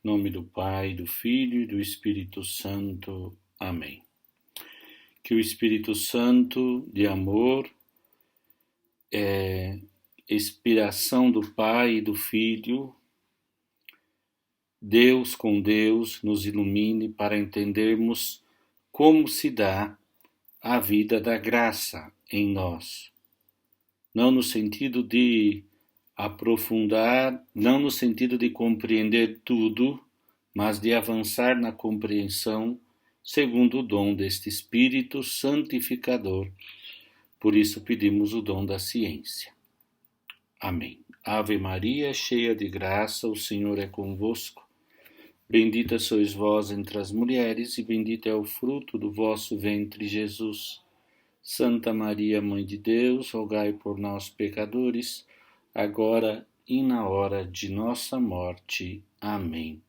Em nome do Pai, do Filho e do Espírito Santo. Amém. Que o Espírito Santo de amor, inspiração do Pai e do Filho, Deus com Deus, nos ilumine para entendermos como se dá a vida da graça em nós. Não no sentido de aprofundar, não no sentido de compreender tudo, mas de avançar na compreensão segundo o dom deste Espírito santificador. Por isso pedimos o dom da ciência. Amém. Ave Maria, cheia de graça, o Senhor é convosco. Bendita sois vós entre as mulheres, e bendito é o fruto do vosso ventre, Jesus. Santa Maria, Mãe de Deus, rogai por nós, pecadores, agora e na hora de nossa morte. Amém.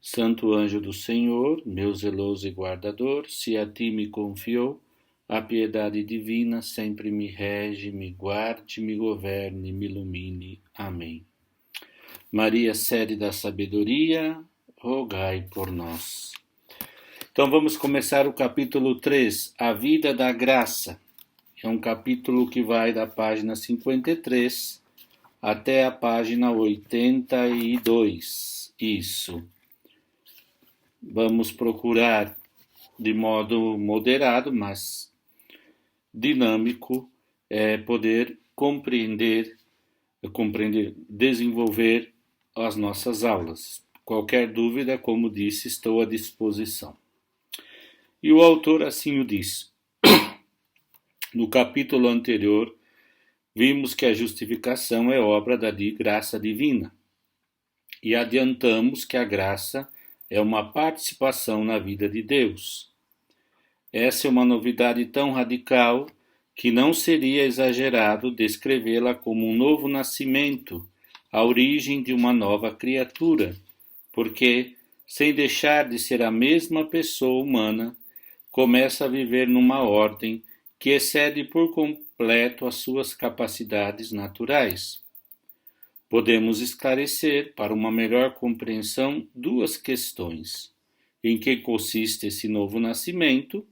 Santo anjo do Senhor, meu zeloso e guardador, se a ti me confiou, a piedade divina sempre me rege, me guarde, me governe, me ilumine. Amém. Maria, sede da sabedoria, rogai por nós. Então vamos começar o capítulo 3, a vida da graça. É um capítulo que vai da página 53 até a página 82. Isso. Vamos procurar de modo moderado, mas dinâmico, poder compreender, desenvolver as nossas aulas. Qualquer dúvida, como disse, estou à disposição. E o autor assim o diz. No capítulo anterior, vimos que a justificação é obra da graça divina. E adiantamos que a graça é uma participação na vida de Deus. Essa é uma novidade tão radical que não seria exagerado descrevê-la como um novo nascimento, a origem de uma nova criatura, porque, sem deixar de ser a mesma pessoa humana, começa a viver numa ordem que excede por completo as suas capacidades naturais. Podemos esclarecer, para uma melhor compreensão, duas questões. Em que consiste esse novo nascimento?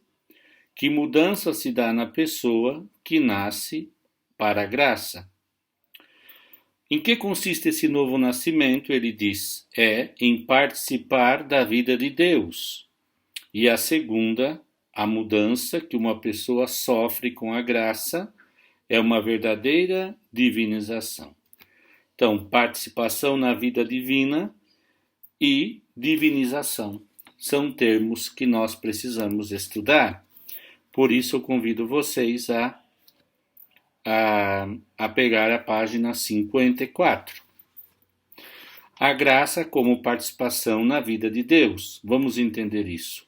Que mudança se dá na pessoa que nasce para a graça? Em que consiste esse novo nascimento? Ele diz, em participar da vida de Deus. E a segunda, a mudança que uma pessoa sofre com a graça, é uma verdadeira divinização. Então, participação na vida divina e divinização são termos que nós precisamos estudar. Por isso, eu convido vocês a pegar a página 54. A graça como participação na vida de Deus. Vamos entender isso.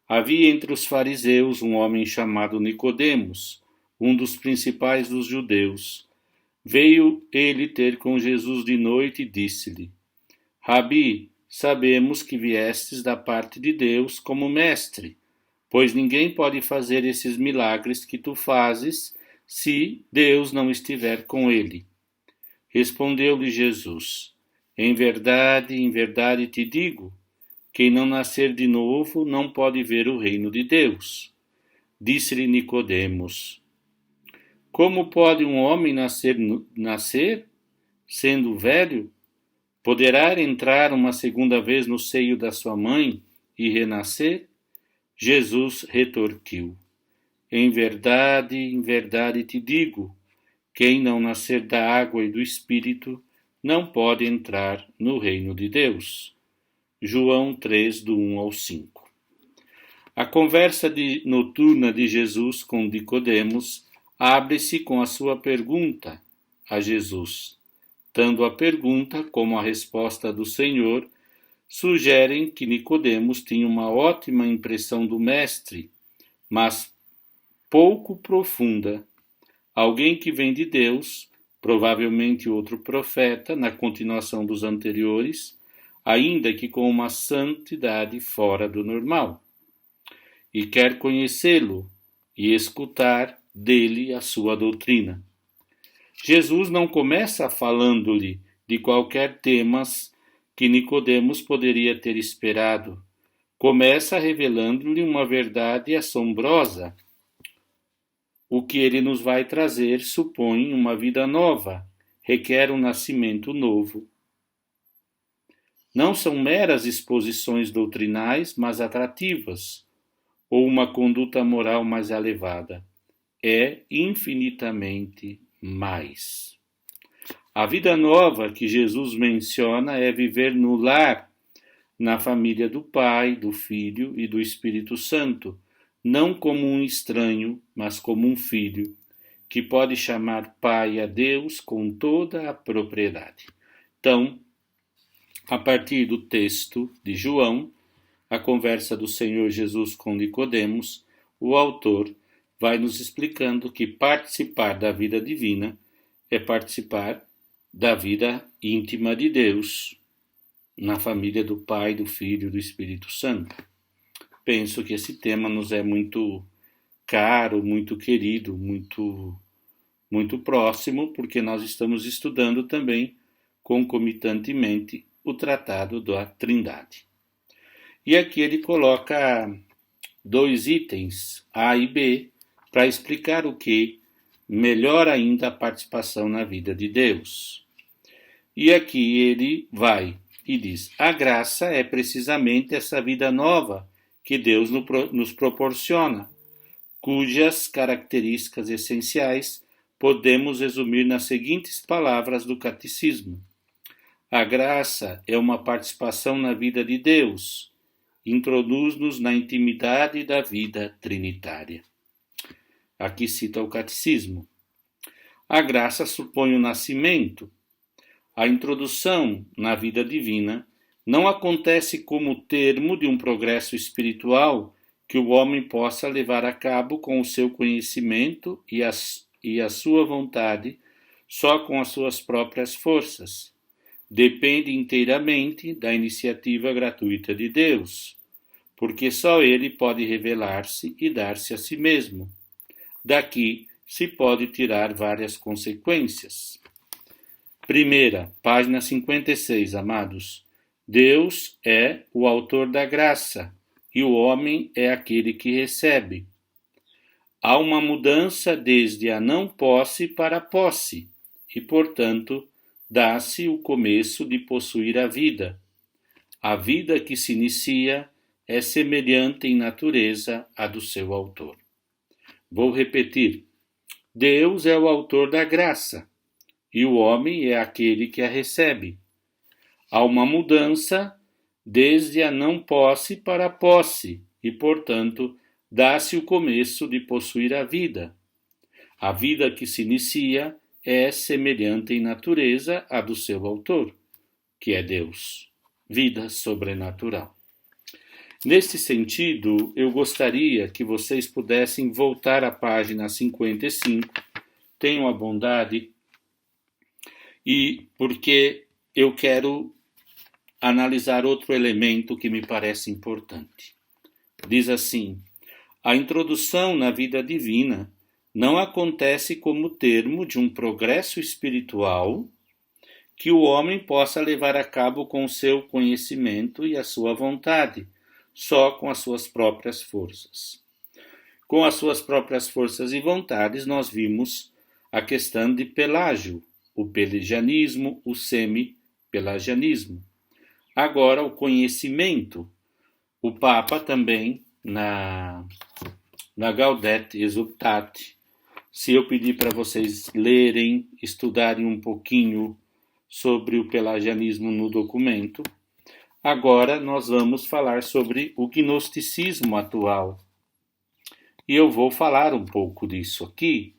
Havia entre os fariseus um homem chamado Nicodemos, um dos principais dos judeus. Veio ele ter com Jesus de noite e disse-lhe, Rabi, sabemos que viestes da parte de Deus como mestre, pois ninguém pode fazer esses milagres que tu fazes se Deus não estiver com ele. Respondeu-lhe Jesus, em verdade te digo, quem não nascer de novo não pode ver o reino de Deus. Disse-lhe Nicodemos, como pode um homem nascer, sendo velho? Poderá entrar uma segunda vez no seio da sua mãe e renascer? Jesus retorquiu, em verdade te digo, quem não nascer da água e do Espírito não pode entrar no reino de Deus. João 3, do 1 ao 5. A conversa noturna de Jesus com Nicodemos abre-se com a sua pergunta a Jesus. Tanto a pergunta como a resposta do Senhor sugerem que Nicodemos tinha uma ótima impressão do Mestre, mas pouco profunda. Alguém que vem de Deus, provavelmente outro profeta, na continuação dos anteriores, ainda que com uma santidade fora do normal, e quer conhecê-lo e escutar dele a sua doutrina. Jesus não começa falando-lhe de qualquer temas que Nicodemos poderia ter esperado. Começa revelando-lhe uma verdade assombrosa. O que ele nos vai trazer supõe uma vida nova, requer um nascimento novo. Não são meras exposições doutrinais, mas atrativas, ou uma conduta moral mais elevada. É infinitamente mais. A vida nova que Jesus menciona é viver no lar, na família do Pai, do Filho e do Espírito Santo, não como um estranho, mas como um filho, que pode chamar Pai a Deus com toda a propriedade. Então, a partir do texto de João, a conversa do Senhor Jesus com Nicodemos, o autor vai nos explicando que participar da vida divina é participar da vida íntima de Deus, na família do Pai, do Filho e do Espírito Santo. Penso que esse tema nos é muito caro, muito querido, muito próximo, porque nós estamos estudando também concomitantemente o Tratado da Trindade. E aqui ele coloca 2 itens, A e B, para explicar o que melhor ainda a participação na vida de Deus. E aqui ele vai e diz: a graça é precisamente essa vida nova que Deus nos proporciona, cujas características essenciais podemos resumir nas seguintes palavras do Catecismo. A graça é uma participação na vida de Deus, introduz-nos na intimidade da vida trinitária. Aqui cita o Catecismo. A graça supõe o nascimento. A introdução na vida divina não acontece como termo de um progresso espiritual que o homem possa levar a cabo com o seu conhecimento e a sua vontade só com as suas próprias forças. Depende inteiramente da iniciativa gratuita de Deus, porque só Ele pode revelar-se e dar-se a si mesmo. Daqui se pode tirar várias consequências. Primeira, página 56, amados. Deus é o autor da graça e o homem é aquele que recebe. Há uma mudança desde a não posse para a posse e, portanto, dá-se o começo de possuir a vida. A vida que se inicia é semelhante em natureza à do seu autor. Vou repetir. Deus é o autor da graça e o homem é aquele que a recebe. Há uma mudança desde a não posse para a posse e, portanto, dá-se o começo de possuir a vida. A vida que se inicia é semelhante em natureza à do seu autor, que é Deus, vida sobrenatural. Neste sentido, eu gostaria que vocês pudessem voltar à página 55, tenham a bondade, e porque eu quero analisar outro elemento que me parece importante. Diz assim: a introdução na vida divina não acontece como termo de um progresso espiritual que o homem possa levar a cabo com o seu conhecimento e a sua vontade, só com as suas próprias forças. Com as suas próprias forças e vontades, nós vimos a questão de Pelágio, o pelagianismo, o semi-pelagianismo. Agora, o conhecimento. O Papa também, na Gaudete Exsultate, se eu pedir para vocês lerem, estudarem um pouquinho sobre o pelagianismo no documento, agora nós vamos falar sobre o gnosticismo atual. E eu vou falar um pouco disso aqui,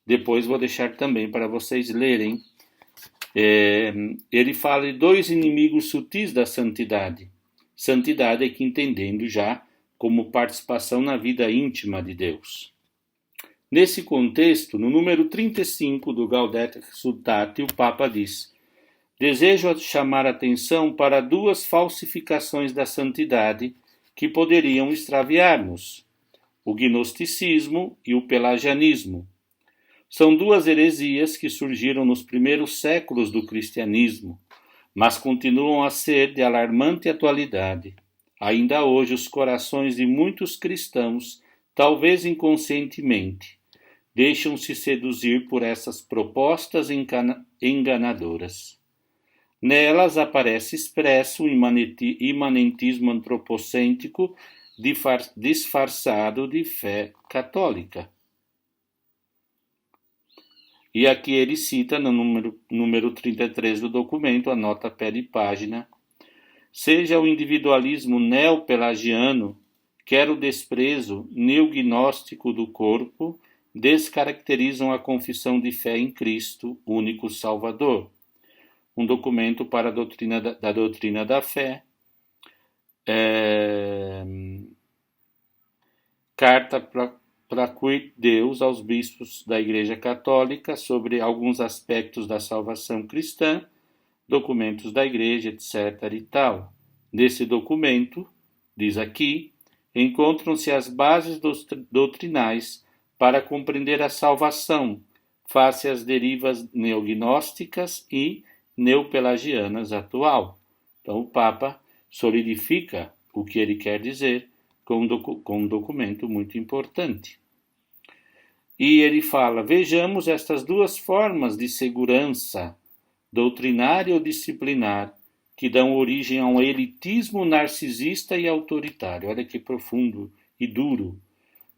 depois vou deixar também para vocês lerem. Ele fala de 2 inimigos sutis da santidade. Santidade é que entendendo já como participação na vida íntima de Deus. Nesse contexto, no número 35 do Gaudete Exsultate, o Papa diz: desejo chamar atenção para 2 falsificações da santidade que poderiam extraviar-nos: o gnosticismo e o pelagianismo. São 2 heresias que surgiram nos primeiros séculos do cristianismo, mas continuam a ser de alarmante atualidade. Ainda hoje, os corações de muitos cristãos, talvez inconscientemente, deixam-se seduzir por essas propostas enganadoras. Nelas aparece expresso o imanentismo antropocêntrico disfarçado de fé católica. E aqui ele cita no número 33 do documento, a nota pé de página: seja o individualismo neopelagiano, quer o desprezo neognóstico do corpo, descaracterizam a confissão de fé em Cristo, único Salvador. Um documento para a doutrina da fé, carta para Quid Deus aos bispos da Igreja Católica sobre alguns aspectos da salvação cristã, documentos da Igreja, etc. e tal. Nesse documento, diz aqui, encontram-se as bases doutrinais para compreender a salvação, face às derivas neognósticas e neopelagianas atual. Então, o Papa solidifica o que ele quer dizer com um documento muito importante. E ele fala: vejamos estas duas formas de segurança, doutrinária ou disciplinar, que dão origem a um elitismo narcisista e autoritário. Olha que profundo e duro.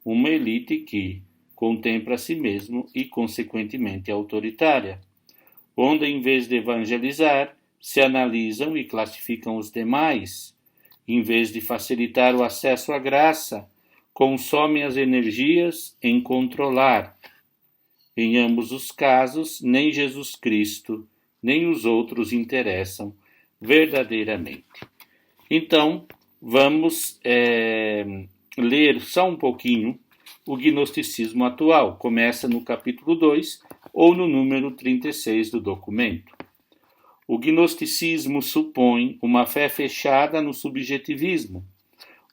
Uma elite que contempla a si mesmo e, consequentemente, é autoritária, onde, em vez de evangelizar, se analisam e classificam os demais, em vez de facilitar o acesso à graça, consomem as energias em controlar. Em ambos os casos, nem Jesus Cristo, nem os outros interessam verdadeiramente. Então, vamos ler só um pouquinho o gnosticismo atual. Começa no capítulo 2 ou no número 36 do documento. O gnosticismo supõe uma fé fechada no subjetivismo,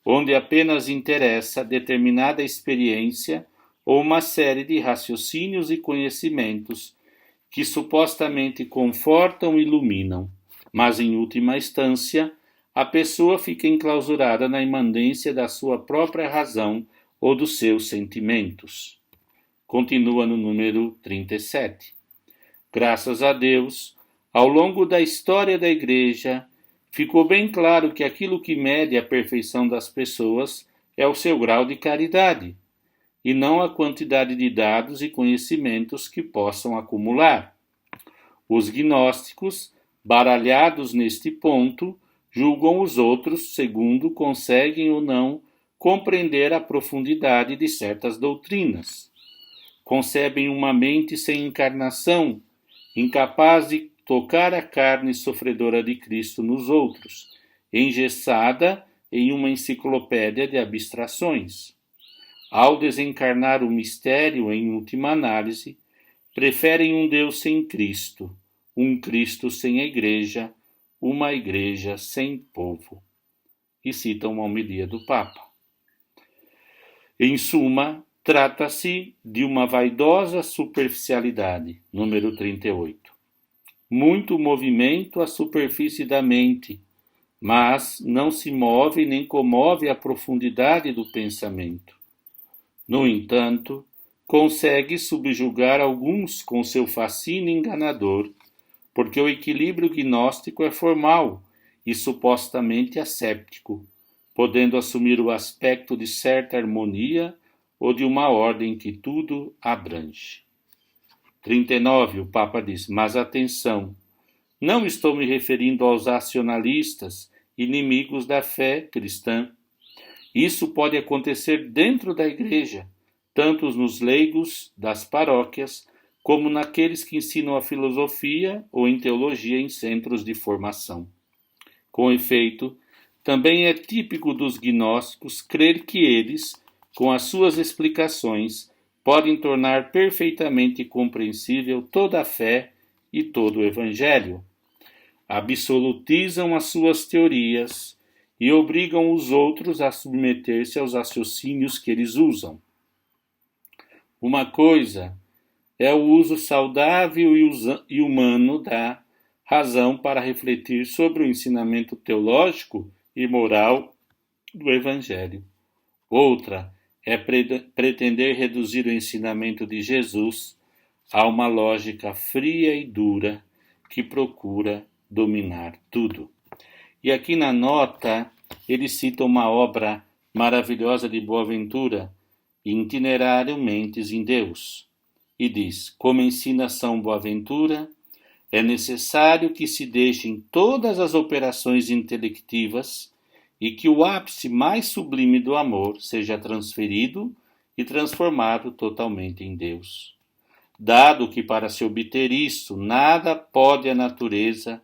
onde apenas interessa determinada experiência ou uma série de raciocínios e conhecimentos que supostamente confortam e iluminam, mas em última instância a pessoa fica enclausurada na imanência da sua própria razão ou dos seus sentimentos. Continua no número 37. Graças a Deus, ao longo da história da Igreja, ficou bem claro que aquilo que mede a perfeição das pessoas é o seu grau de caridade, e não a quantidade de dados e conhecimentos que possam acumular. Os gnósticos, baralhados neste ponto, julgam os outros segundo conseguem ou não compreender a profundidade de certas doutrinas. Concebem uma mente sem encarnação, incapaz de tocar a carne sofredora de Cristo nos outros, engessada em uma enciclopédia de abstrações. Ao desencarnar o mistério em última análise, preferem um Deus sem Cristo, um Cristo sem a Igreja, uma Igreja sem povo. E citam uma homilia do Papa. Em suma, trata-se de uma vaidosa superficialidade, número 38. Muito movimento à superfície da mente, mas não se move nem comove a profundidade do pensamento. No entanto, consegue subjugar alguns com seu fascínio enganador, porque o equilíbrio gnóstico é formal e supostamente asséptico, podendo assumir o aspecto de certa harmonia ou de uma ordem que tudo abrange. 39, o Papa diz: mas atenção, não estou me referindo aos racionalistas, inimigos da fé cristã. Isso pode acontecer dentro da Igreja, tanto nos leigos das paróquias, como naqueles que ensinam a filosofia ou em teologia em centros de formação. Com efeito, também é típico dos gnósticos crer que eles, com as suas explicações, podem tornar perfeitamente compreensível toda a fé e todo o Evangelho. Absolutizam as suas teorias e obrigam os outros a submeter-se aos raciocínios que eles usam. Uma coisa é o uso saudável e humano da razão para refletir sobre o ensinamento teológico e moral do Evangelho. Outra é pretender reduzir o ensinamento de Jesus a uma lógica fria e dura que procura dominar tudo. E aqui na nota, ele cita uma obra maravilhosa de Boaventura, Itinerário Mentes em Deus, e diz: como ensina São Boaventura, é necessário que se deixem todas as operações intelectivas e que o ápice mais sublime do amor seja transferido e transformado totalmente em Deus. Dado que para se obter isso nada pode a natureza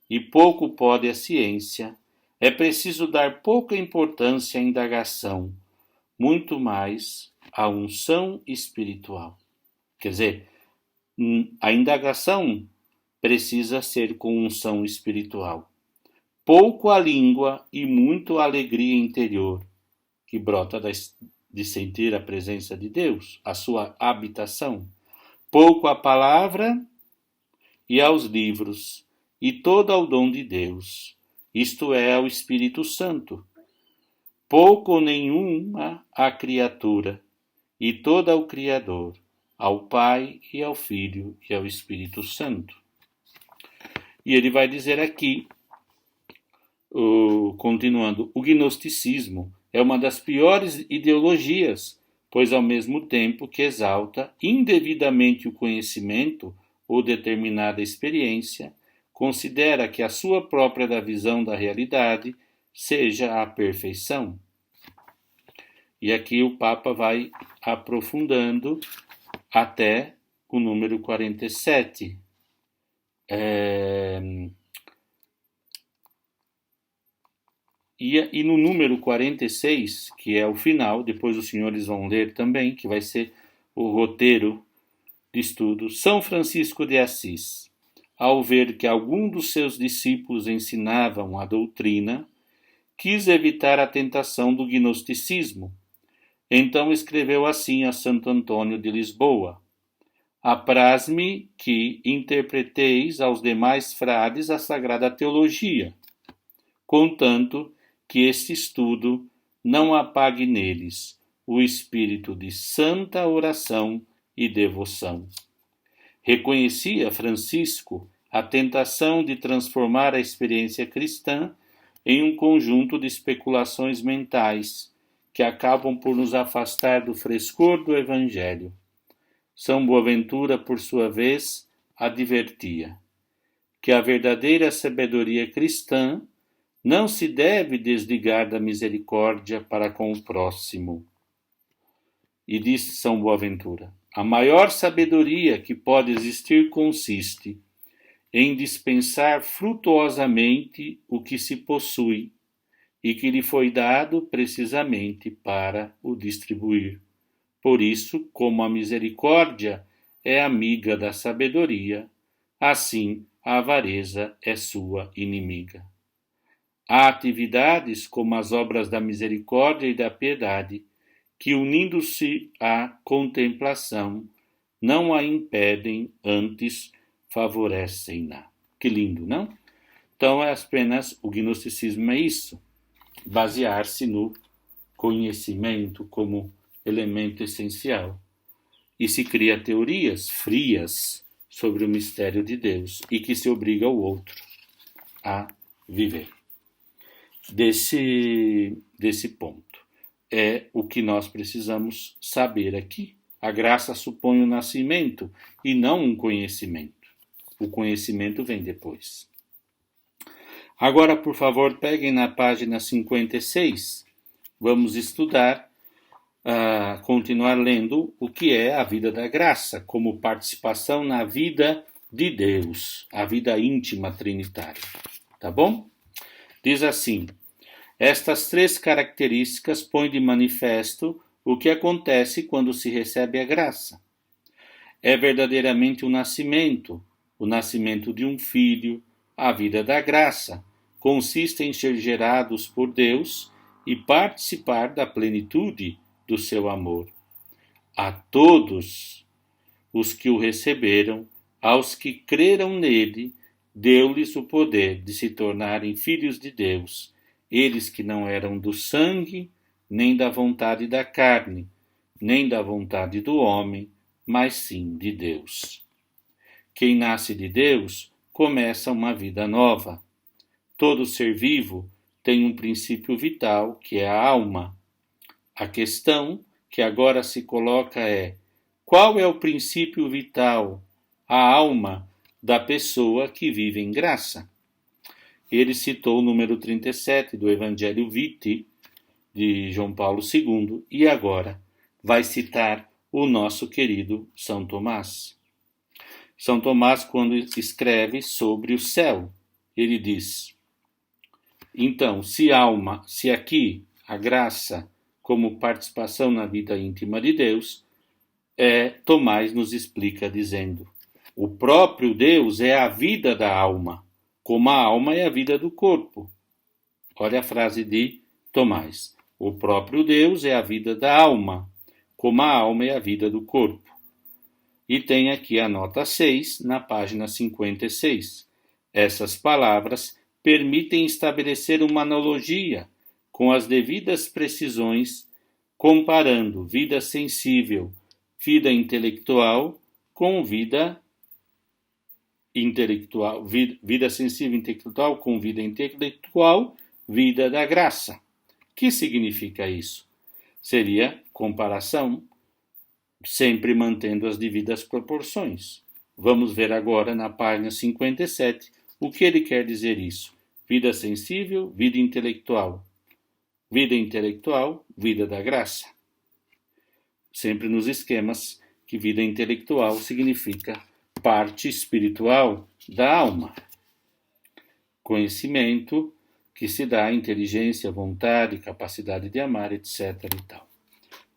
e pouco pode a ciência, é preciso dar pouca importância à indagação, muito mais à unção espiritual. Quer dizer, a indagação precisa ser com unção espiritual. Pouco a língua e muito a alegria interior, que brota de sentir a presença de Deus, a sua habitação. Pouco a palavra e aos livros, e todo ao dom de Deus, isto é, ao Espírito Santo. Pouco ou nenhuma a criatura, e toda ao Criador, ao Pai e ao Filho e ao Espírito Santo. E ele vai dizer aqui, continuando, o gnosticismo é uma das piores ideologias, pois ao mesmo tempo que exalta indevidamente o conhecimento ou determinada experiência, considera que a sua própria visão da realidade seja a perfeição. E aqui o Papa vai aprofundando até o número 47. E no número 46, que é o final, depois os senhores vão ler também, que vai ser o roteiro de estudo, São Francisco de Assis, ao ver que algum dos seus discípulos ensinavam a doutrina, quis evitar a tentação do gnosticismo. Então escreveu assim a Santo Antônio de Lisboa: apraz-me que interpreteis aos demais frades a sagrada teologia, contanto que este estudo não apague neles o espírito de santa oração e devoção. Reconhecia Francisco a tentação de transformar a experiência cristã em um conjunto de especulações mentais que acabam por nos afastar do frescor do Evangelho. São Boaventura, por sua vez, advertia que a verdadeira sabedoria cristã não se deve desligar da misericórdia para com o próximo. E disse São Boaventura: a maior sabedoria que pode existir consiste em dispensar frutuosamente o que se possui e que lhe foi dado precisamente para o distribuir. Por isso, como a misericórdia é amiga da sabedoria, assim a avareza é sua inimiga. Há atividades como as obras da misericórdia e da piedade que, unindo-se à contemplação, não a impedem, antes favorecem-na. Que lindo, não? Então, é apenas o gnosticismo é isso, basear-se no conhecimento como elemento essencial. E se cria teorias frias sobre o mistério de Deus e que se obriga o outro a viver. Desse ponto. É o que nós precisamos saber aqui. A graça supõe o nascimento e não um conhecimento. O conhecimento vem depois. Agora, por favor, peguem na página 56. Vamos estudar, continuar lendo o que é a vida da graça, como participação na vida de Deus, a vida íntima trinitária. Tá bom? Diz assim: estas três características põem de manifesto o que acontece quando se recebe a graça. É verdadeiramente o nascimento de um filho, a vida da graça. Consiste em ser gerados por Deus e participar da plenitude do seu amor. A todos os que o receberam, aos que creram nele, deu-lhes o poder de se tornarem filhos de Deus, eles que não eram do sangue, nem da vontade da carne, nem da vontade do homem, mas sim de Deus. Quem nasce de Deus começa uma vida nova. Todo ser vivo tem um princípio vital, que é a alma. A questão que agora se coloca é: qual é o princípio vital, a alma da pessoa que vive em graça? Ele citou o número 37 do Evangelho Vitae, de João Paulo II, e agora vai citar o nosso querido São Tomás. São Tomás, quando escreve sobre o céu, ele diz: então, se aqui a graça como participação na vida íntima de Deus, Tomás nos explica dizendo: o próprio Deus é a vida da alma, como a alma é a vida do corpo. Olha a frase de Tomás: o próprio Deus é a vida da alma, como a alma é a vida do corpo. E tem aqui a nota 6, na página 56. Essas palavras permitem estabelecer uma analogia com as devidas precisões, comparando vida sensível, vida intelectual, com vida intelectual, vida sensível intelectual com vida intelectual, vida da graça. Que significa isso? Seria comparação, sempre mantendo as devidas proporções. Vamos ver agora na página 57 o que ele quer dizer isso. Vida sensível, vida intelectual. Vida intelectual, vida da graça. Sempre nos esquemas que vida intelectual significa parte espiritual da alma. Conhecimento que se dá à inteligência, vontade, capacidade de amar, etc. e tal.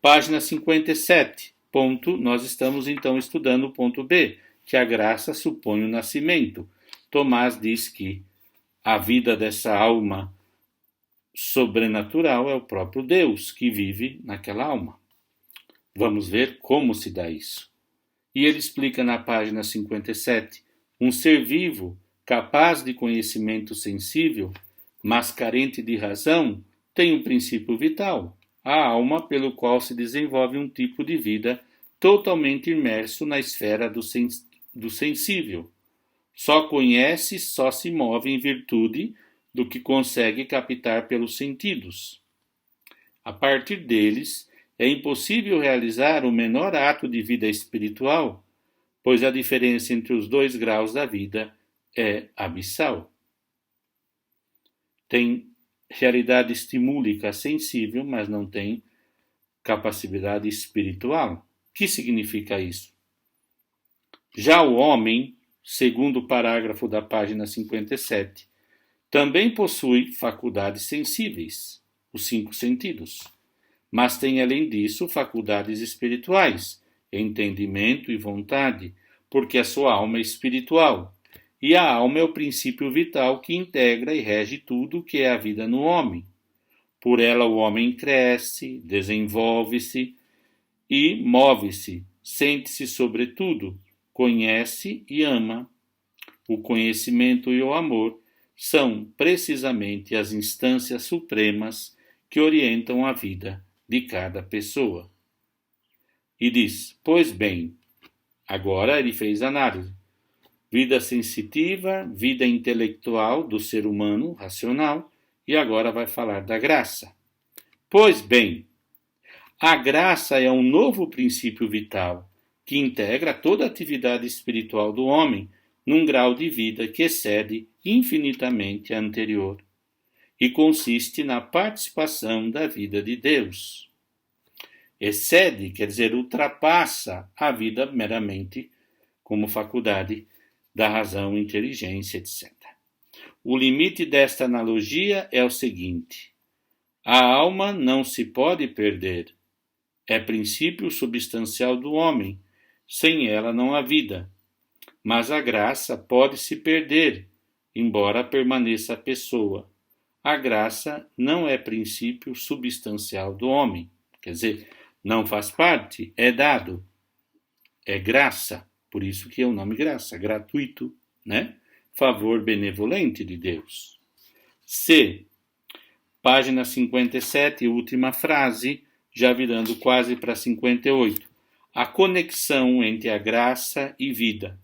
Página 57. Nós estamos então estudando o ponto B, que a graça supõe o nascimento. Tomás diz que a vida dessa alma sobrenatural é o próprio Deus que vive naquela alma. Vamos ver como se dá isso. E ele explica na página 57, um ser vivo, capaz de conhecimento sensível, mas carente de razão, tem um princípio vital, a alma pelo qual se desenvolve um tipo de vida totalmente imerso na esfera do sensível. Só conhece, só se move em virtude do que consegue captar pelos sentidos. A partir deles, é impossível realizar o menor ato de vida espiritual, pois a diferença entre os dois graus da vida é abissal. Tem realidade estimúlica sensível, mas não tem capacidade espiritual. O que significa isso? Já o homem, segundo o parágrafo da página 57, também possui faculdades sensíveis, os 5 sentidos, mas tem além disso faculdades espirituais, entendimento e vontade, porque a sua alma é espiritual, e a alma é o princípio vital que integra e rege tudo o que é a vida no homem. Por ela o homem cresce, desenvolve-se e move-se, sente-se sobretudo, conhece e ama. O conhecimento e o amor são precisamente as instâncias supremas que orientam a vida de cada pessoa. E diz: pois bem, agora ele fez análise. Vida sensitiva, vida intelectual do ser humano, racional, e agora vai falar da graça. Pois bem, a graça é um novo princípio vital que integra toda a atividade espiritual do homem num grau de vida que excede infinitamente a anterior e consiste na participação da vida de Deus. Excede, quer dizer, ultrapassa a vida meramente como faculdade da razão, inteligência, etc. O limite desta analogia é o seguinte: a alma não se pode perder. É princípio substancial do homem. Sem ela não há vida. Mas a graça pode se perder, embora permaneça a pessoa. A graça não é princípio substancial do homem. Quer dizer, não faz parte, é dado. É graça. Por isso que é o nome graça, gratuito, né? favor benevolente de Deus. C. Página 57, última frase, já virando quase para 58. A conexão entre a graça e vida.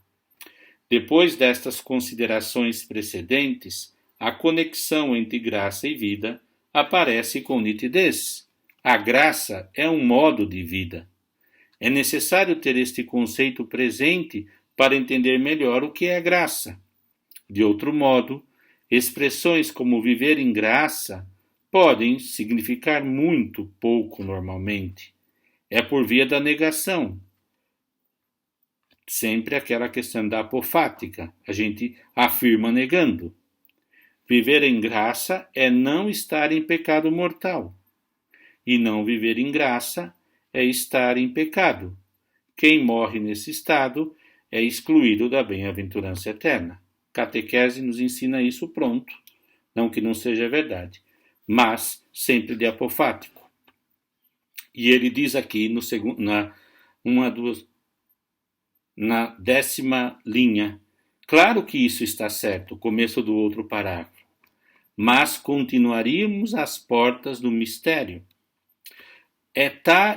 Depois destas considerações precedentes, a conexão entre graça e vida aparece com nitidez. A graça é um modo de vida. É necessário ter este conceito presente para entender melhor o que é graça. De outro modo, expressões como viver em graça podem significar muito pouco normalmente. É por via da negação. Sempre aquela questão da apofática, a gente afirma negando. Viver em graça é não estar em pecado mortal. E não viver em graça é estar em pecado. Quem morre nesse estado é excluído da bem-aventurança eterna. Catequese nos ensina isso pronto, não que não seja verdade, mas sempre de apofático. E ele diz aqui na 10ª linha, claro que isso está certo, começo do outro parágrafo, mas continuaríamos às portas do mistério.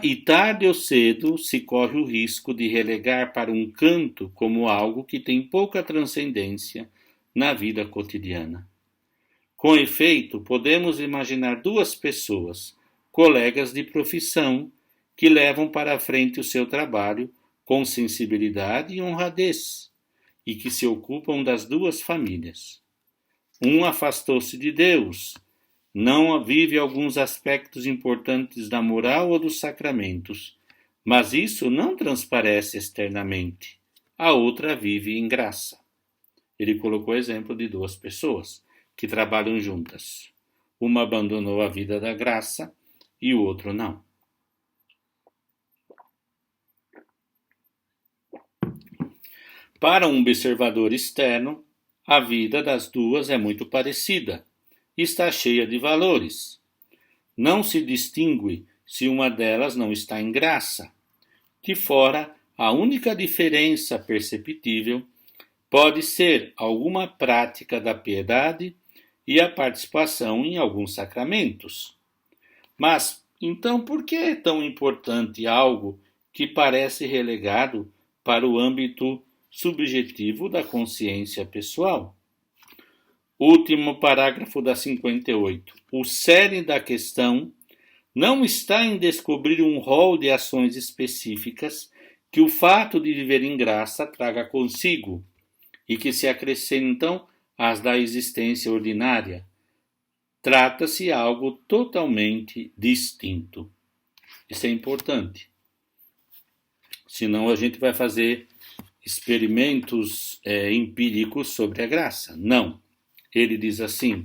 E tarde ou cedo se corre o risco de relegar para um canto como algo que tem pouca transcendência na vida cotidiana. Com efeito, podemos imaginar duas pessoas, colegas de profissão, que levam para a frente o seu trabalho com sensibilidade e honradez, e que se ocupam das duas famílias. Um afastou-se de Deus, não vive alguns aspectos importantes da moral ou dos sacramentos, mas isso não transparece externamente. A outra vive em graça. Ele colocou o exemplo de duas pessoas que trabalham juntas. Uma abandonou a vida da graça e o outro não. Para um observador externo, a vida das duas é muito parecida. Está cheia de valores. Não se distingue se uma delas não está em graça. De fora, a única diferença perceptível pode ser alguma prática da piedade e a participação em alguns sacramentos. Mas, então, por que é tão importante algo que parece relegado para o âmbito subjetivo da consciência pessoal? Último parágrafo da 58. O cerne da questão não está em descobrir um rol de ações específicas que o fato de viver em graça traga consigo e que se acrescentam às da existência ordinária. Trata-se de algo totalmente distinto. Isso é importante. Senão a gente vai fazer experimentos empíricos sobre a graça. Não. Ele diz assim: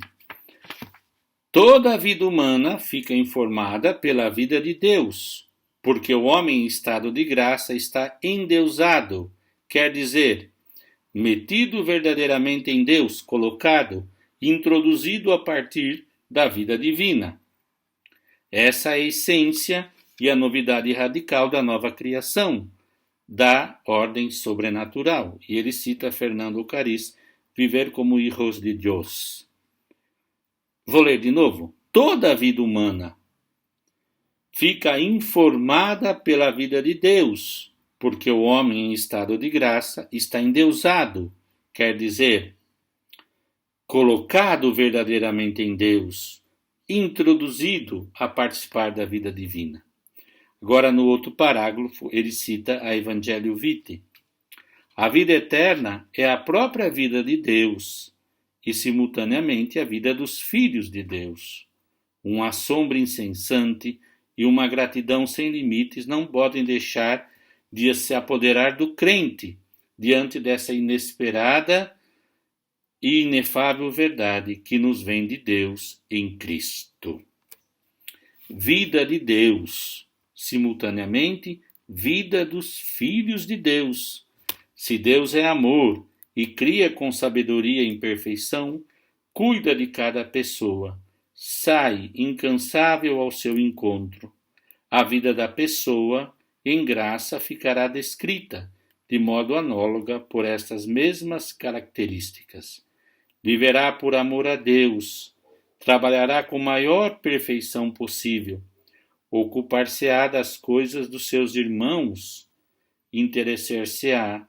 toda a vida humana fica informada pela vida de Deus, porque o homem em estado de graça está endeusado, quer dizer, metido verdadeiramente em Deus, colocado, introduzido a partir da vida divina. Essa é a essência e a novidade radical da nova criação, da ordem sobrenatural. E ele cita Fernando Cariz, viver como hijos de Deus. Vou ler de novo. Toda a vida humana fica informada pela vida de Deus, porque o homem em estado de graça está endeusado, quer dizer, colocado verdadeiramente em Deus, introduzido a participar da vida divina. Agora, no outro parágrafo, ele cita a Evangelho Vitae. A vida eterna é a própria vida de Deus e, simultaneamente, a vida dos filhos de Deus. Um assombro incessante e uma gratidão sem limites não podem deixar de se apoderar do crente diante dessa inesperada e inefável verdade que nos vem de Deus em Cristo. Vida de Deus, simultaneamente, vida dos filhos de Deus. Se Deus é amor e cria com sabedoria e perfeição, cuida de cada pessoa, sai incansável ao seu encontro. A vida da pessoa, em graça, ficará descrita, de modo análogo por estas mesmas características. Viverá por amor a Deus, trabalhará com maior perfeição possível, ocupar-se-á das coisas dos seus irmãos, interessar-se-á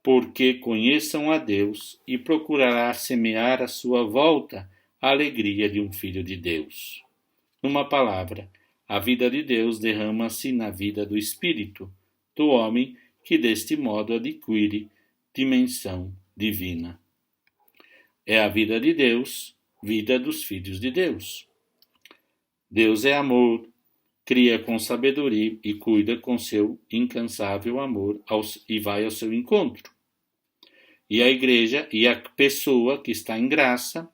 porque conheçam a Deus e procurará semear à sua volta a alegria de um filho de Deus. Numa palavra, a vida de Deus derrama-se na vida do espírito do homem que deste modo adquire dimensão divina. É a vida de Deus, vida dos filhos de Deus. Deus é amor, cria com sabedoria e cuida com seu incansável amor e vai ao seu encontro. E a igreja e a pessoa que está em graça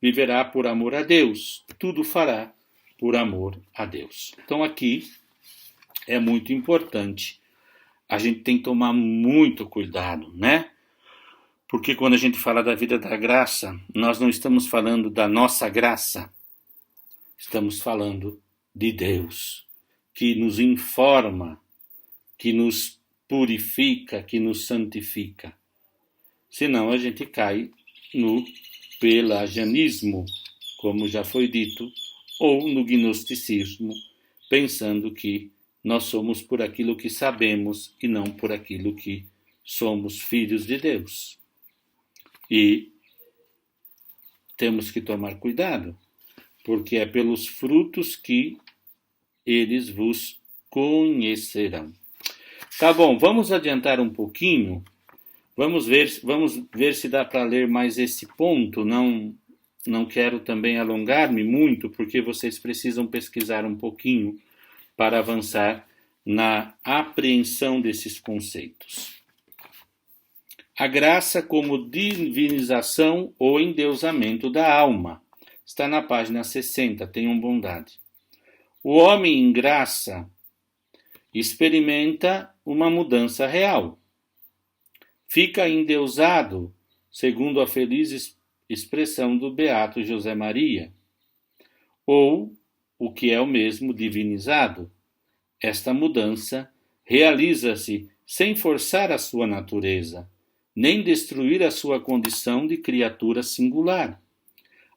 viverá por amor a Deus, tudo fará por amor a Deus. Então aqui é muito importante, a gente tem que tomar muito cuidado, né? Porque quando a gente fala da vida da graça, nós não estamos falando da nossa graça, estamos falando de Deus, que nos informa, que nos purifica, que nos santifica. Senão a gente cai no pelagianismo, como já foi dito, ou no gnosticismo, pensando que nós somos por aquilo que sabemos e não por aquilo que somos filhos de Deus. E temos que tomar cuidado, porque é pelos frutos que eles vos conhecerão. Tá bom, vamos adiantar um pouquinho. Vamos ver se dá para ler mais esse ponto. Não quero também alongar-me muito, porque vocês precisam pesquisar um pouquinho para avançar na apreensão desses conceitos. A graça como divinização ou endeusamento da alma. Está na página 60, tenham bondade. O homem em graça experimenta uma mudança real. Fica endeusado, segundo a feliz expressão do beato José Maria, ou, o que é o mesmo, divinizado. Esta mudança realiza-se sem forçar a sua natureza, nem destruir a sua condição de criatura singular.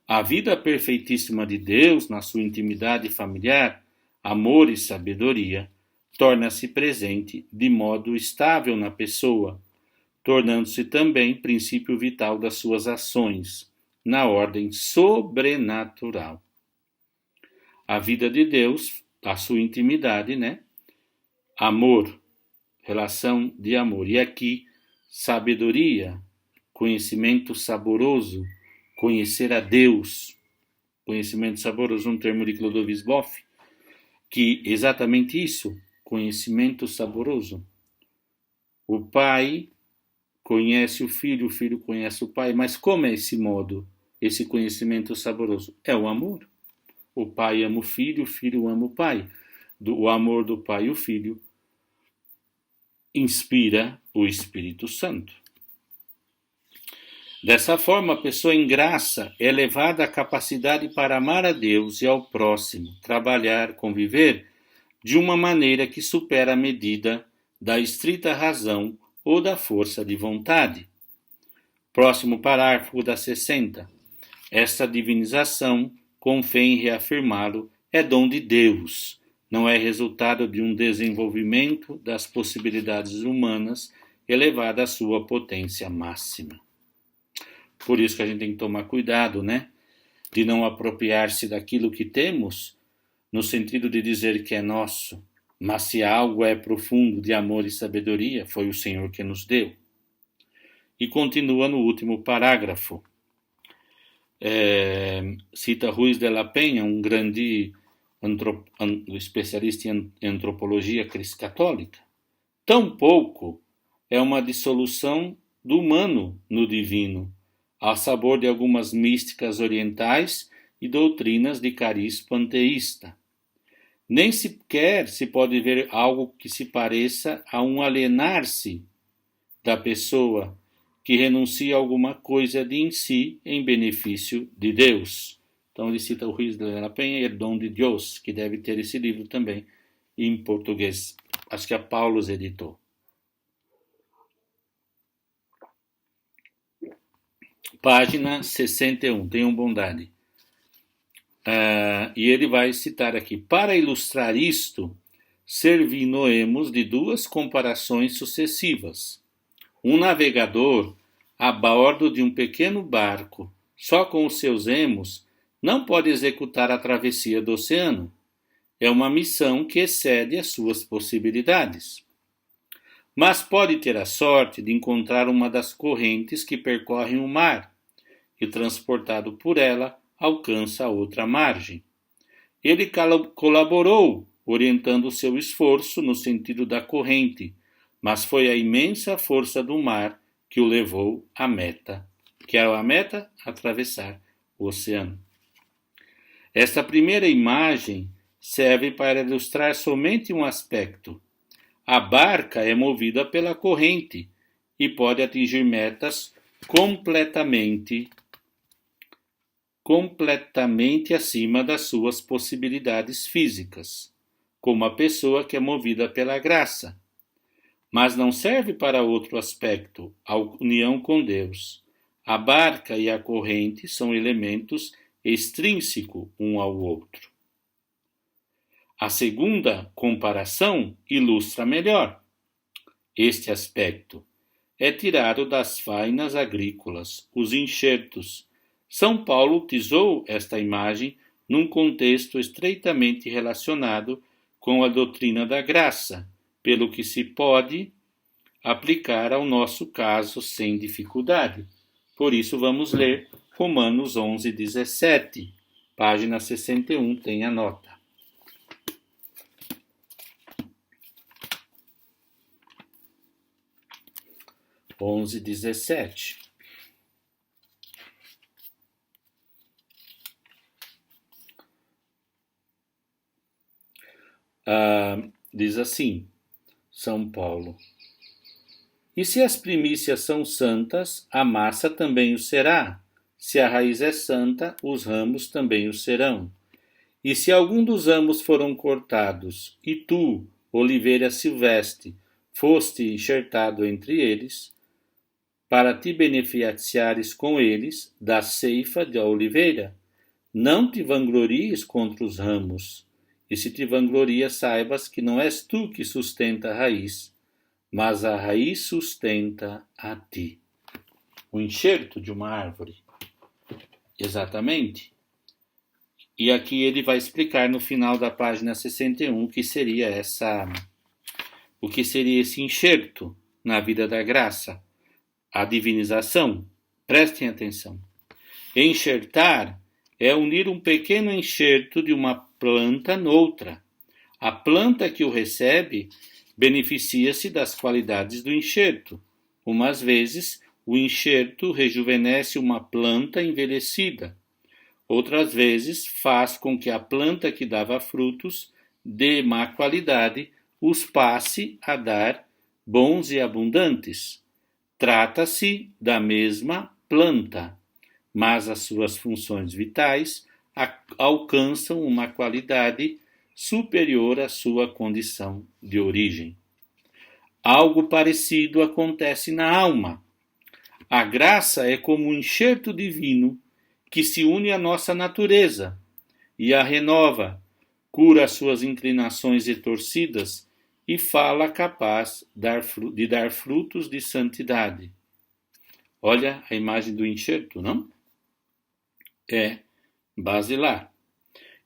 A vida perfeitíssima de Deus, na sua intimidade familiar, amor e sabedoria, torna-se presente de modo estável na pessoa, tornando-se também princípio vital das suas ações, na ordem sobrenatural. A vida de Deus, a sua intimidade, né? Amor, relação de amor. E aqui, sabedoria, conhecimento saboroso, conhecer a Deus. Conhecimento saboroso, um termo de Clodovis Boff, que exatamente isso, conhecimento saboroso. O pai conhece o filho conhece o pai, mas como é esse modo, esse conhecimento saboroso? É o amor. O pai ama o filho ama o pai. O amor do pai e o filho inspira o Espírito Santo. Dessa forma, a pessoa em graça é levada à capacidade para amar a Deus e ao próximo, trabalhar, conviver de uma maneira que supera a medida da estrita razão ou da força de vontade. Próximo parágrafo da 60. Esta divinização, com fé em reafirmá-lo, é dom de Deus, não é resultado de um desenvolvimento das possibilidades humanas elevada à sua potência máxima. Por isso que a gente tem que tomar cuidado, né? De não apropriar-se daquilo que temos, no sentido de dizer que é nosso, mas se algo é profundo de amor e sabedoria, foi o Senhor que nos deu. E continua no último parágrafo. Cita Ruiz de la Penha, um grande especialista em antropologia católica. Tampouco é uma dissolução do humano no divino, a sabor de algumas místicas orientais e doutrinas de cariz panteísta. Nem sequer se pode ver algo que se pareça a um alienar-se da pessoa que renuncia a alguma coisa de em si em benefício de Deus. Então ele cita o Ruiz de la Penha, El Dom de Deus, que deve ter esse livro também em português. Acho que a Paulus editou. Página 61, tenham bondade. E ele vai citar aqui: para ilustrar isto, servindo-nos de duas comparações sucessivas. Um navegador a bordo de um pequeno barco, só com os seus remos, não pode executar a travessia do oceano. É uma missão que excede as suas possibilidades. Mas pode ter a sorte de encontrar uma das correntes que percorrem o mar, e transportado por ela, alcança a outra margem. Ele colaborou, orientando o seu esforço no sentido da corrente, mas foi a imensa força do mar que o levou à meta. Que é a meta? Atravessar o oceano. Esta primeira imagem serve para ilustrar somente um aspecto. A barca é movida pela corrente e pode atingir metas completamente acima das suas possibilidades físicas, como a pessoa que é movida pela graça. Mas não serve para outro aspecto, a união com Deus. A barca e a corrente são elementos extrínsecos um ao outro. A segunda comparação ilustra melhor este aspecto. É tirado das fainas agrícolas, os enxertos. São Paulo utilizou esta imagem num contexto estreitamente relacionado com a doutrina da graça, pelo que se pode aplicar ao nosso caso sem dificuldade. Por isso vamos ler Romanos 11:17, página 61, tem a nota. 11:17. Diz assim, São Paulo: e se as primícias são santas, a massa também o será. Se a raiz é santa, os ramos também o serão. E se algum dos ramos foram cortados, e tu, oliveira silvestre, foste enxertado entre eles, para te beneficiares com eles da ceifa da oliveira, não te vanglories contra os ramos. E se te vanglorias, saibas que não és tu que sustenta a raiz, mas a raiz sustenta a ti. O enxerto de uma árvore. Exatamente. E aqui ele vai explicar no final da página 61 o que seria esse enxerto na vida da graça, a divinização. Prestem atenção. Enxertar é unir um pequeno enxerto de uma planta noutra. A planta que o recebe beneficia-se das qualidades do enxerto. Umas vezes, o enxerto rejuvenesce uma planta envelhecida. Outras vezes, faz com que a planta que dava frutos de má qualidade os passe a dar bons e abundantes. Trata-se da mesma planta, mas as suas funções vitais alcançam uma qualidade superior à sua condição de origem. Algo parecido acontece na alma. A graça é como um enxerto divino que se une à nossa natureza e a renova, cura as suas inclinações retorcidas e fala capaz de dar frutos de santidade. Olha a imagem do enxerto, não? É basilar.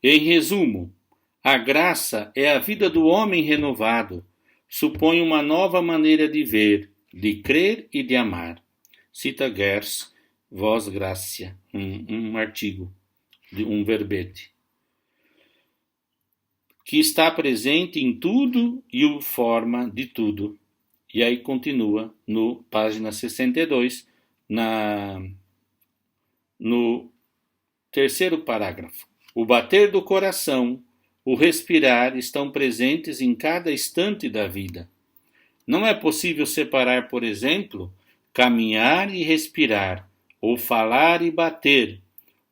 Em resumo, a graça é a vida do homem renovado, supõe uma nova maneira de ver, de crer e de amar. Cita Gers, Vos Gracia, um artigo, um verbete, que está presente em tudo e o forma de tudo. E aí continua no página 62, no terceiro parágrafo. O bater do coração, o respirar estão presentes em cada instante da vida. Não é possível separar, por exemplo, caminhar e respirar, ou falar e bater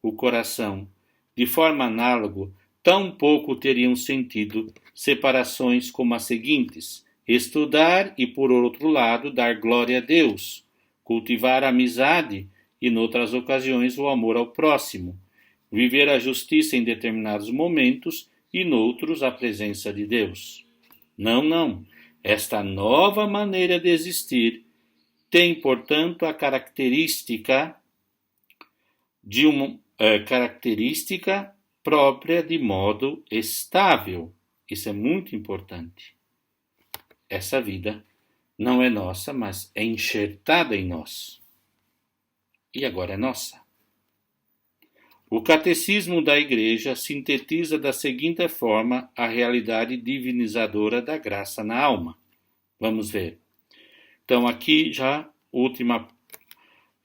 o coração. De forma análoga, tão pouco teriam sentido separações como as seguintes: estudar e, por outro lado, dar glória a Deus, cultivar a amizade e, noutras ocasiões, o amor ao próximo. Viver a justiça em determinados momentos e, noutros, a presença de Deus. Não. Esta nova maneira de existir tem, portanto, a característica característica própria de modo estável. Isso é muito importante. Essa vida não é nossa, mas é enxertada em nós. E agora é nossa. O Catecismo da Igreja sintetiza da seguinte forma a realidade divinizadora da graça na alma. Vamos ver. Então, aqui já última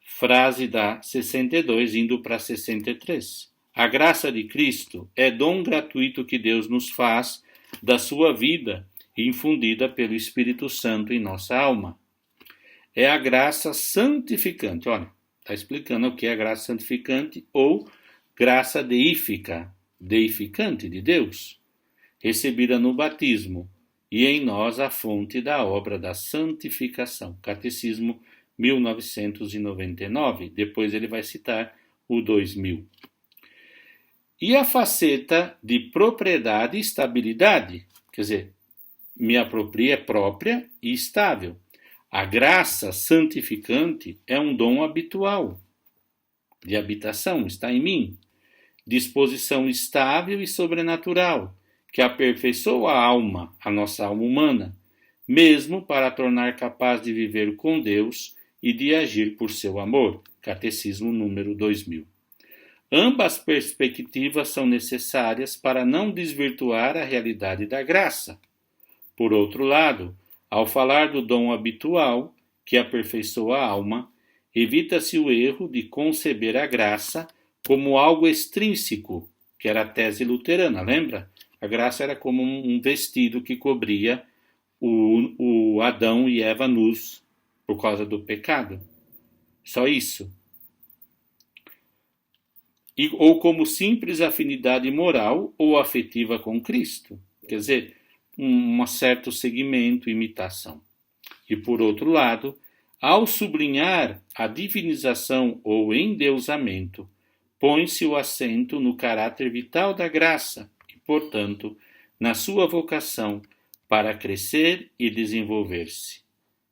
frase da 62, indo para 63. A graça de Cristo é dom gratuito que Deus nos faz da sua vida, infundida pelo Espírito Santo em nossa alma. É a graça santificante. Olha, está explicando o que é a graça santificante ou graça deífica, deificante de Deus, recebida no batismo, e em nós a fonte da obra da santificação. Catecismo 1999. Depois ele vai citar o 2000. E a faceta de propriedade e estabilidade, quer dizer, me apropria é própria e estável. A graça santificante é um dom habitual, de habitação, está em mim. Disposição estável e sobrenatural, que aperfeiçoa a alma, a nossa alma humana, mesmo para tornar capaz de viver com Deus e de agir por seu amor. Catecismo número 2000. Ambas perspectivas são necessárias para não desvirtuar a realidade da graça. Por outro lado, ao falar do dom habitual, que aperfeiçoa a alma, evita-se o erro de conceber a graça como algo extrínseco, que era a tese luterana, lembra? A graça era como um vestido que cobria o Adão e Eva nus por causa do pecado. Só isso. Ou como simples afinidade moral ou afetiva com Cristo. Quer dizer, um certo segmento, imitação. E por outro lado, ao sublinhar a divinização ou endeusamento, põe-se o acento no caráter vital da graça e, portanto, na sua vocação para crescer e desenvolver-se.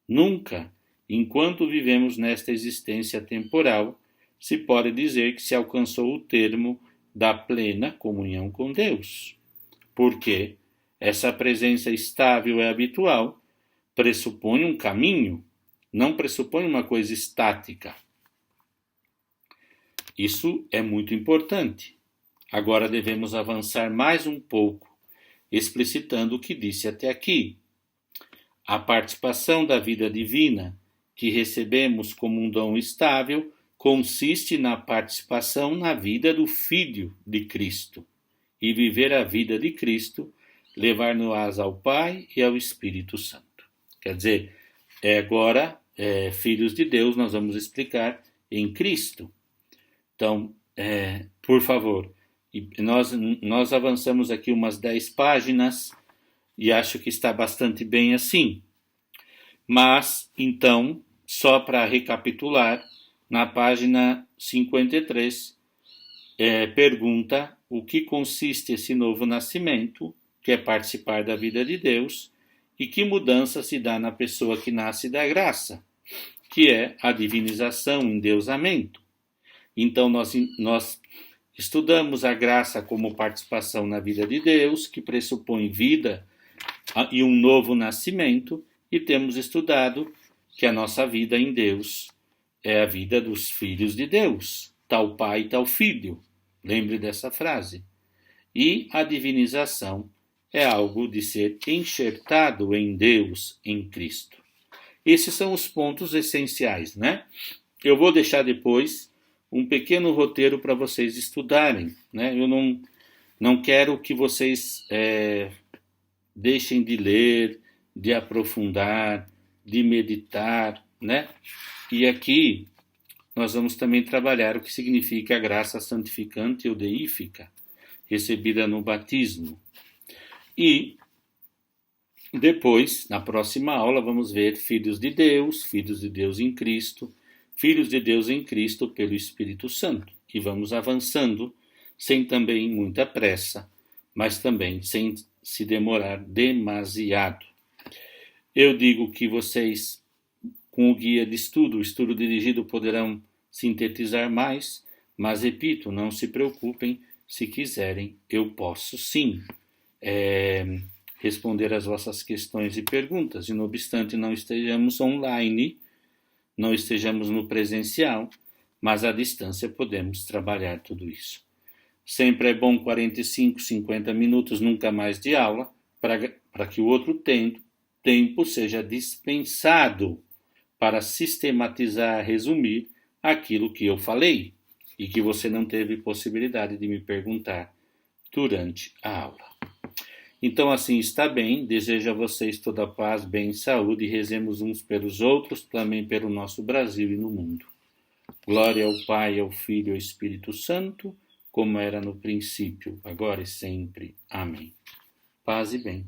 Nunca, enquanto vivemos nesta existência temporal, se pode dizer que se alcançou o termo da plena comunhão com Deus. Porque essa presença estável e habitual pressupõe um caminho, não pressupõe uma coisa estática. Isso é muito importante. Agora devemos avançar mais um pouco, explicitando o que disse até aqui. A participação da vida divina, que recebemos como um dom estável, consiste na participação na vida do Filho de Cristo. E viver a vida de Cristo, levar-nos ao Pai e ao Espírito Santo. Quer dizer, agora, filhos de Deus, nós vamos explicar em Cristo. Então, por favor, nós avançamos aqui umas 10 páginas e acho que está bastante bem assim. Mas, então, só para recapitular, na página 53, pergunta o que consiste esse novo nascimento, que é participar da vida de Deus, e que mudança se dá na pessoa que nasce da graça, que é a divinização, o endeusamento. Então, nós estudamos a graça como participação na vida de Deus, que pressupõe vida e um novo nascimento, e temos estudado que a nossa vida em Deus é a vida dos filhos de Deus, tal pai, tal filho. Lembre dessa frase. E a divinização é algo de ser enxertado em Deus, em Cristo. Esses são os pontos essenciais, né? Eu vou deixar depois um pequeno roteiro para vocês estudarem, né? Eu não quero que vocês deixem de ler, de aprofundar, de meditar, né? E aqui nós vamos também trabalhar o que significa a graça santificante ou deífica, recebida no batismo. E depois, na próxima aula, vamos ver filhos de Deus em Cristo, filhos de Deus em Cristo pelo Espírito Santo. E vamos avançando, sem também muita pressa, mas também sem se demorar demasiado. Eu digo que vocês, com o guia de estudo, o estudo dirigido, poderão sintetizar mais, mas repito, não se preocupem, se quiserem, eu posso sim responder às vossas questões e perguntas, e não obstante não estejamos online, não estejamos no presencial, mas à distância podemos trabalhar tudo isso. Sempre é bom 45, 50 minutos, nunca mais de aula, para que o outro tempo seja dispensado para sistematizar, resumir aquilo que eu falei e que você não teve possibilidade de me perguntar durante a aula. Então, assim está bem, desejo a vocês toda a paz, bem e saúde, e rezemos uns pelos outros, também pelo nosso Brasil e no mundo. Glória ao Pai, ao Filho e ao Espírito Santo, como era no princípio, agora e sempre. Amém. Paz e bem.